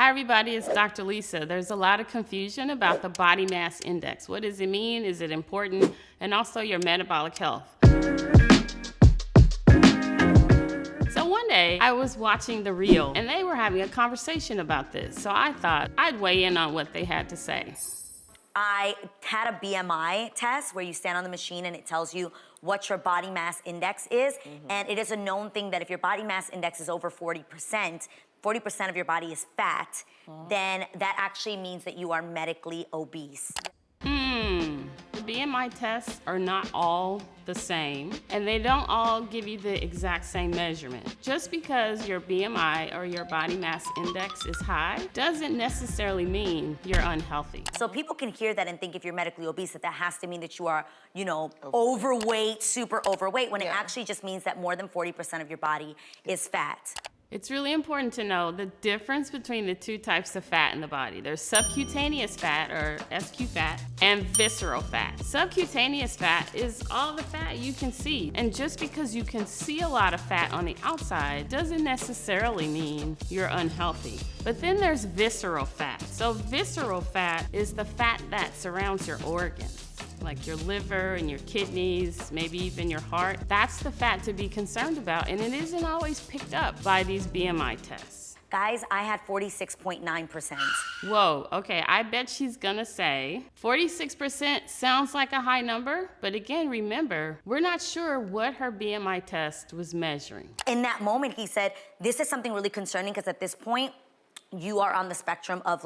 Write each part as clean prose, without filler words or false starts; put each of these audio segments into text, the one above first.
Hi everybody, it's Dr. Lisa. There's a lot of confusion about the body mass index. What does it mean? Is it important? And also your metabolic health. So one day I was watching The Reel and they were having a conversation about this. So I thought I'd weigh in on what they had to say. I had a BMI test where you stand on the machine and it tells you what your body mass index is. And it is a known thing that if your body mass index is over 40% of your body is fat, then that actually means that you are medically obese. The BMI tests are not all the same, and they don't all give you the exact same measurement. Just because your BMI or your body mass index is high doesn't necessarily mean you're unhealthy. So people can hear that and think if you're medically obese that has to mean that you are, overweight, super overweight, when it actually just means that more than 40% of your body is fat. It's really important to know the difference between the two types of fat in the body. There's subcutaneous fat, or SQ fat, and visceral fat. Subcutaneous fat is all the fat you can see. And just because you can see a lot of fat on the outside doesn't necessarily mean you're unhealthy. But then there's visceral fat. So visceral fat is the fat that surrounds your organs, like your liver and your kidneys, maybe even your heart. That's the fat to be concerned about, and it isn't always picked up by these BMI tests. Guys, I had 46.9%. Whoa, okay, I bet she's gonna say 46% sounds like a high number, but again, remember, we're not sure what her BMI test was measuring. In that moment, he said, this is something really concerning because at this point, you are on the spectrum of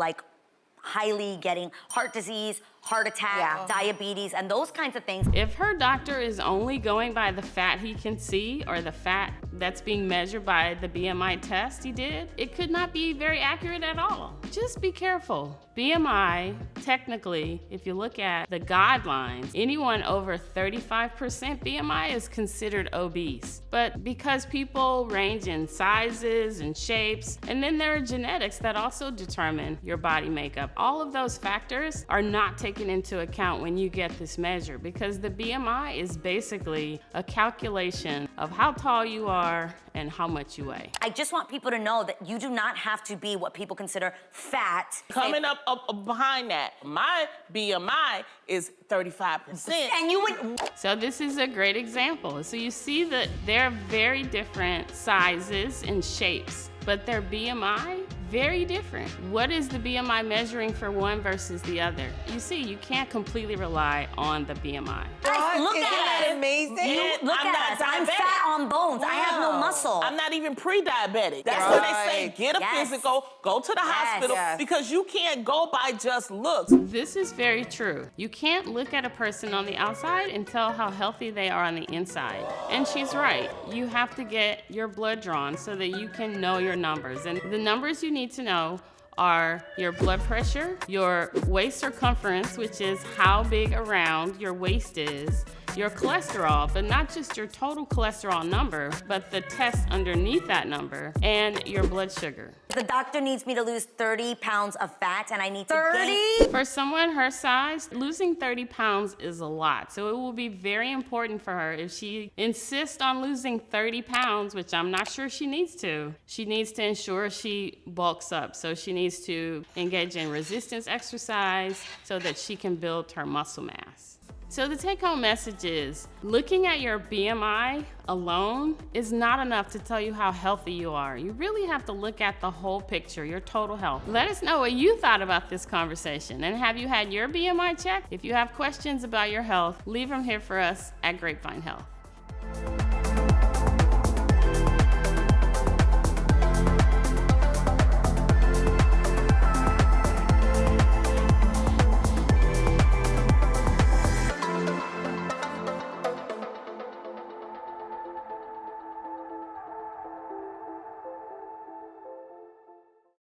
highly getting heart disease, heart attack, diabetes, and those kinds of things. If her doctor is only going by the fat he can see or the fat that's being measured by the BMI test he did, it could not be very accurate at all. Just be careful. BMI, technically, if you look at the guidelines, anyone over 35% BMI is considered obese. But because people range in sizes and shapes, and then there are genetics that also determine your body makeup, all of those factors are not taken into account when you get this measure, because the BMI is basically a calculation of how tall you are and how much you weigh. I just want people to know that you do not have to be what people consider fat. Coming up behind that, my BMI is 35%. And you would... So this is a great example. So you see that they're very different sizes and shapes, but their BMI, very different. What is the BMI measuring for one versus the other? You see, you can't completely rely on the BMI. Guys, look at us. Amazing. Look at us. I'm fat on bones. I have no muscle. I'm not even pre-diabetic. That's what they say. Get a physical, go to the hospital, because you can't go by just looks. This is very true. You can't look at a person on the outside and tell how healthy they are on the inside. And she's right. You have to get your blood drawn so that you can know your numbers. And the numbers you need to know are your blood pressure, your waist circumference, which is how big around your waist is, your cholesterol, but not just your total cholesterol number, but the test underneath that number, and your blood sugar. The doctor needs me to lose 30 pounds of fat, and I need to 30? For someone her size, losing 30 pounds is a lot. So it will be very important for her if she insists on losing 30 pounds, which I'm not sure she needs to ensure she bulks up. So she needs to engage in resistance exercise so that she can build her muscle mass. So the take-home message is, looking at your BMI alone is not enough to tell you how healthy you are. You really have to look at the whole picture, your total health. Let us know what you thought about this conversation, and have you had your BMI checked? If you have questions about your health, leave them here for us at Grapevine Health.